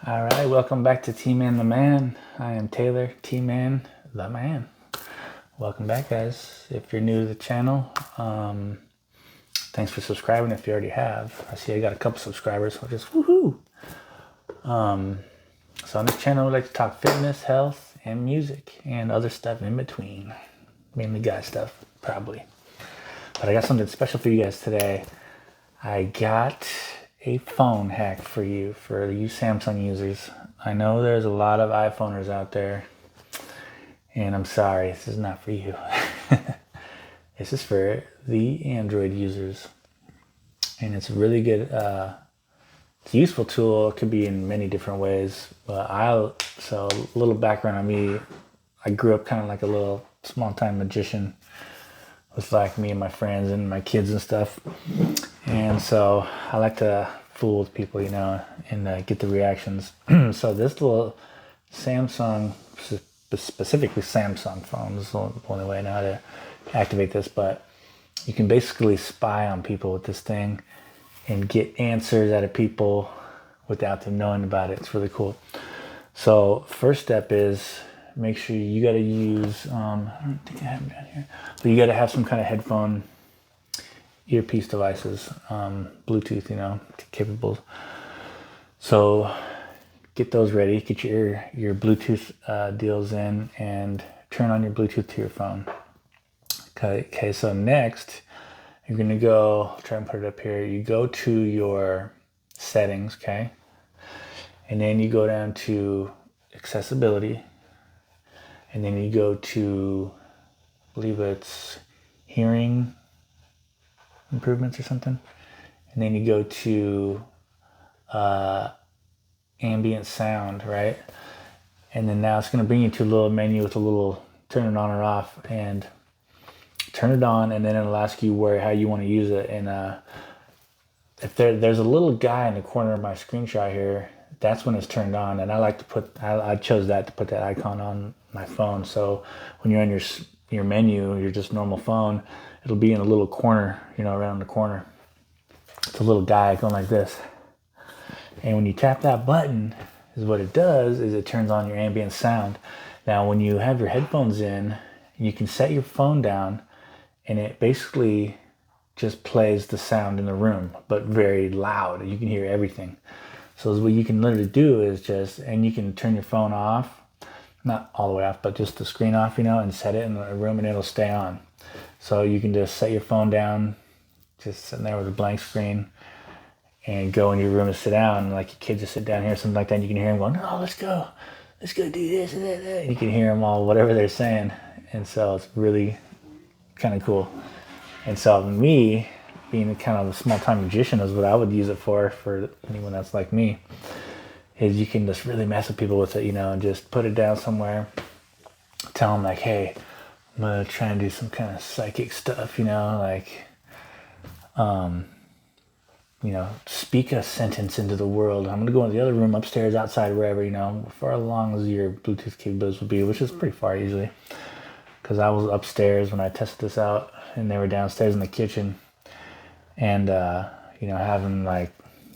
All right, welcome back to T-Man the Man. I am Taylor, T-Man the Man. Welcome back, guys. If you're new to the channel, thanks for subscribing if you already have. I see I got a couple subscribers, so just woohoo. So on this channel, we like to talk fitness, health, and music, and other stuff in between. Mainly guy stuff, probably. But I got something special for you guys today. I got a phone hack for you Samsung users. I know there's a lot of iPhoners out there, and I'm sorry, this is not for you. This is for the Android users, and it's a really good, it's a useful tool. It could be in many different ways, but so a little background on me. I grew up kind of like a little small-time magician with like me and my friends and my kids and stuff. And so I like to fool with people, and get the reactions. So this little Samsung, specifically Samsung phone, is the only way I know how to activate this, but you can basically spy on people with this thing and get answers out of people without them knowing about it. It's really cool. So first step is make sure you got to use, I don't think I have them down here, but you got to have some kind of headphone earpiece devices, Bluetooth, capable. So get those ready, get your Bluetooth deals in, and turn on your Bluetooth to your phone. Okay, so next you're gonna go, try and put it up here, you go to your settings, okay? And then you go down to accessibility, and then you go to, I believe it's hearing improvements or something, and then you go to ambient sound, right? And then now it's going to bring you to a little menu with a little turn it on or off, and turn it on, and then it'll ask you how you want to use it. And if there's a little guy in the corner of my screenshot here, that's when it's turned on. And I chose that to put that icon on my phone, so when you're on your menu, your just normal phone, it'll be in a little corner, around the corner. It's a little guy going like this. And when you tap that button, is what it does is it turns on your ambient sound. Now, when you have your headphones in, you can set your phone down, and it basically just plays the sound in the room, but very loud. You can hear everything. So what you can literally do is and you can turn your phone off, not all the way off, but just the screen off, and set it in the room, and it'll stay on. So you can just set your phone down, just sitting there with a blank screen, and go in your room and sit down. And like your kids just sit down here, something like that. And you can hear them going, "Oh, let's go do this and that." And you can hear them all, whatever they're saying. And so it's really kind of cool. And so me, being kind of a small-time magician, is what I would use it for anyone that's like me, is you can just really mess with people with it, and just put it down somewhere. Tell them like, "Hey, I'm gonna try and do some kind of psychic stuff, speak a sentence into the world. I'm gonna go in the other room, upstairs, outside, wherever, far along as your Bluetooth capabilities would be," which is pretty far usually. Because I was upstairs when I tested this out, and they were downstairs in the kitchen, and having like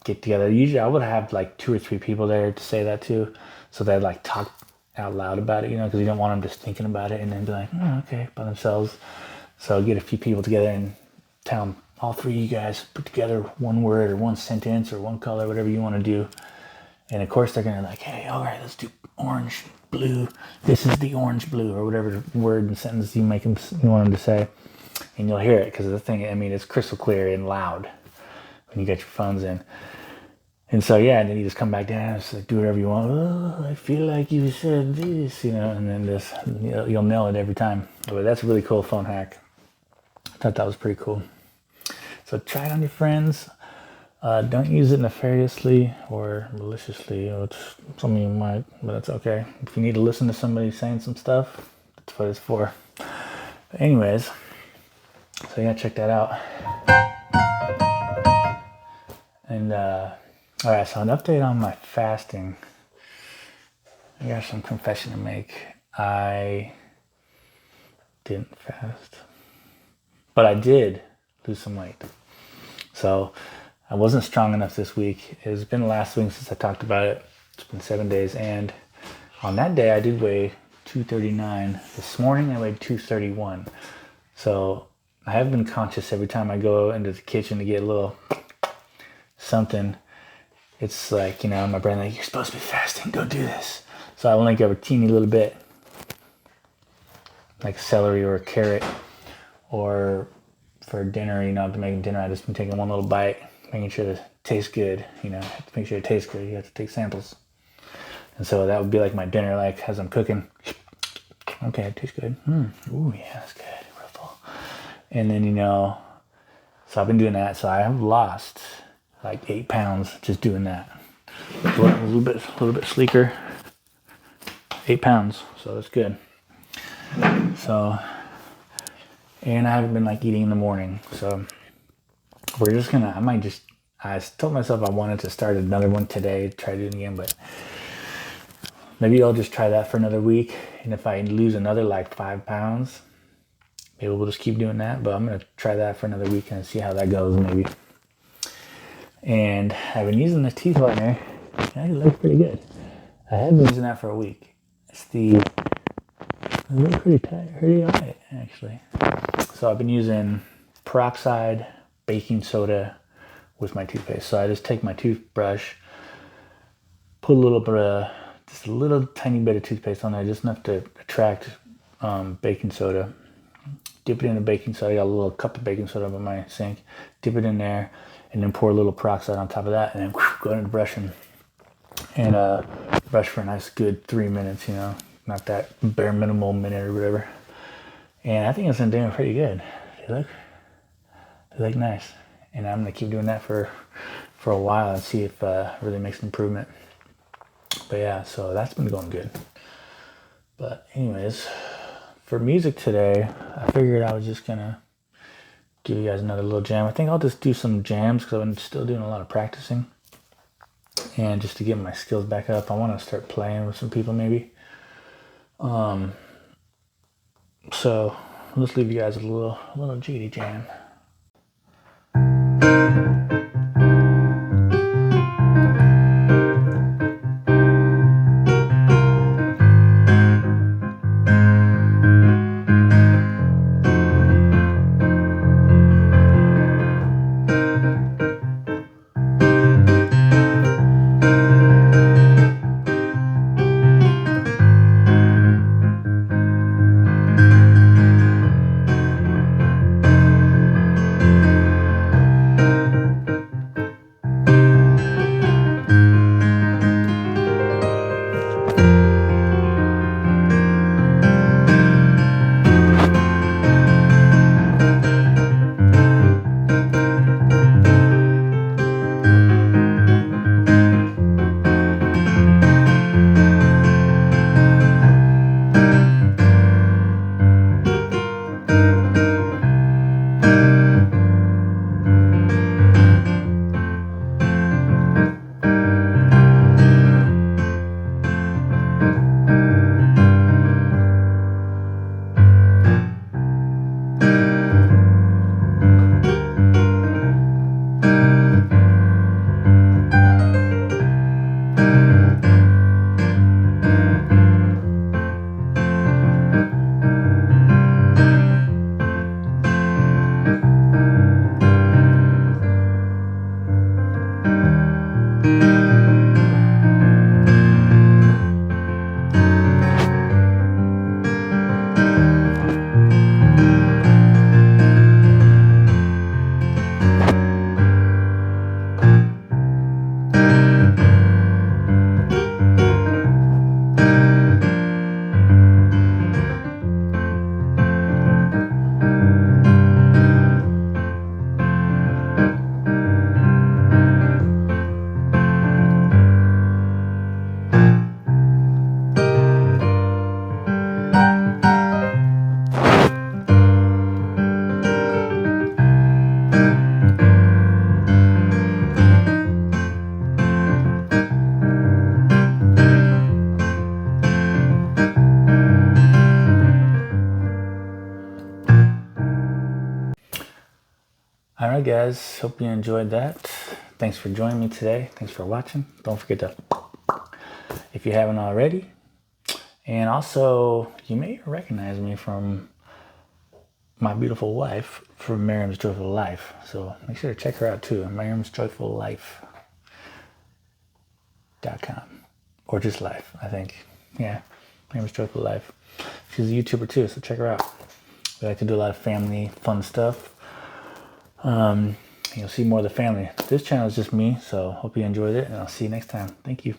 get together. Usually, I would have like 2 or 3 people there to say that to, so they'd like talk out loud about it, because you don't want them just thinking about it and then be like, "Oh, okay," by themselves. So get a few people together and tell them, all 3 of you guys put together one word or one sentence or one color, whatever you want to do. And of course they're gonna like, "Hey, all right, let's do orange, blue. This is the orange, blue," or whatever word and sentence you want them to say. And you'll hear it, because the thing, it's crystal clear and loud when you get your phones in. And so, and then you just come back down and just like, do whatever you want. "Oh, I feel like you said this," and then just, you'll nail it every time. But that's a really cool phone hack. I thought that was pretty cool. So try it on your friends. Don't use it nefariously or maliciously. Some of you might, but that's okay. If you need to listen to somebody saying some stuff, that's what it's for. But anyways, so check that out. And all right, so an update on my fasting. I got some confession to make. I didn't fast, but I did lose some weight. So I wasn't strong enough this week. It's been last week since I talked about it. It's been 7 days, and on that day I did weigh 239. This morning I weighed 231. So I have been conscious every time I go into the kitchen to get a little something. It's like, you know, my brain like, you're supposed to be fasting, go do this. So I only grab a teeny little bit, like celery or a carrot, or for dinner, you know, to make dinner, I just been taking one little bite, making sure it tastes good. You know, to make sure it tastes good, you have to take samples. And so that would be like my dinner, like as I'm cooking. Okay, it tastes good. Ooh, yeah, that's good. Real full. And then, you know, so I've been doing that. So I have lost like 8 pounds just doing that. A little bit sleeker. 8 pounds, so that's good. So, and I haven't been like eating in the morning. So we're just gonna, I told myself I wanted to start another one today, try to do it again, but maybe I'll just try that for another week. And if I lose another like 5 pounds, maybe we'll just keep doing that. But I'm gonna try that for another week and see how that goes maybe. And I've been using the teeth whitener. It looks pretty good. I have been using that for a week. It looks pretty tight, pretty alright actually. So I've been using peroxide, baking soda with my toothpaste. So I just take my toothbrush, put just a little tiny bit of toothpaste on there, just enough to attract baking soda. Dip it in the baking soda. I got a little cup of baking soda by my sink. Dip it in there, and then pour a little peroxide on top of that, and then go into brushing. And brush for a nice good 3 minutes, you know, not that bare minimal minute or whatever. And I think it's been doing pretty good. They look nice. And I'm gonna keep doing that for a while and see if it really makes an improvement. But yeah, so that's been going good. But anyways, for music today, I figured I was just gonna give you guys another little jam. I think I'll just do some jams because I've been still doing a lot of practicing. And just to get my skills back up, I want to start playing with some people maybe. So let's leave you guys a little GD jam. All right, guys. Hope you enjoyed that. Thanks for joining me today. Thanks for watching. Don't forget to if you haven't already. And also, you may recognize me from my beautiful wife from Miriam's Joyful Life. So make sure to check her out too, miriamsjoyfullife.com. Or just life, I think. Yeah, Miriam's Joyful Life. She's a YouTuber too, so check her out. We like to do a lot of family fun stuff. You'll see more of the family. This channel is just me, so hope you enjoyed it, and I'll see you next time. Thank you.